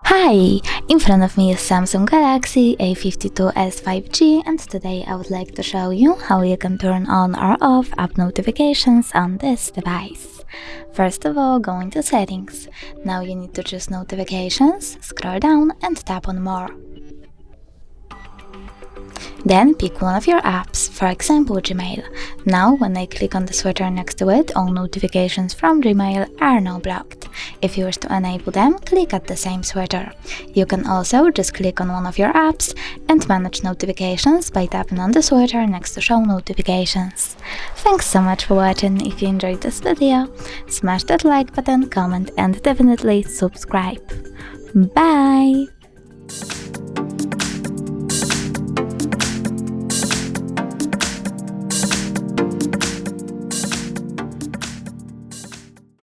Hi! In front of me is Samsung Galaxy A52s 5G, and today I would like to show you how you can turn on or off app notifications on this device. First of all, go into Settings. Now you need to choose Notifications, scroll down and tap on More. Then pick one of your apps, for example Gmail. Now when I click on the switcher next to it, all notifications from Gmail are now blocked. If you wish to enable them, click at the same switcher. You can also just click on one of your apps and manage notifications by tapping on the switcher next to Show Notifications. Thanks so much for watching. If you enjoyed this video, smash that like button, comment and definitely subscribe. Bye!